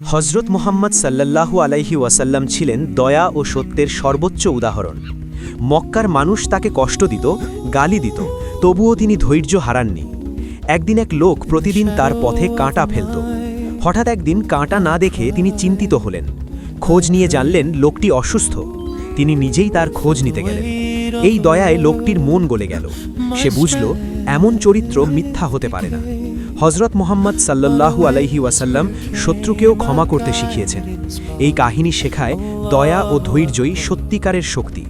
হজরত মুহাম্মদ সাল্লাল্লাহু আলাইহি ওয়াসাল্লাম ছিলেন দয়া ও সত্যের সর্বোচ্চ উদাহরণ। মক্কার মানুষ তাকে কষ্ট দিত, গালি দিত, তবুও তিনি ধৈর্য হারাননি। একদিন এক লোক প্রতিদিন তার পথে কাঁটা ফেলত। হঠাৎ একদিন কাঁটা না দেখে তিনি চিন্তিত হলেন। খোঁজ নিয়ে জানলেন লোকটি অসুস্থ। তিনি নিজেই তার খোঁজ নিতে গেলেন। এই দয়ায় লোকটির মন গলে গেল। সে বুঝল এমন চরিত্র মিথ্যা হতে পারে না। হজরত মুহাম্মদ সাল্লাল্লাহু আলাইহি ওয়াসাল্লাম শত্রুকেও ক্ষমা করতে শিখিয়েছেন। এই কাহিনী শেখায় দয়া ও ধৈর্যই সত্যিকারের শক্তি।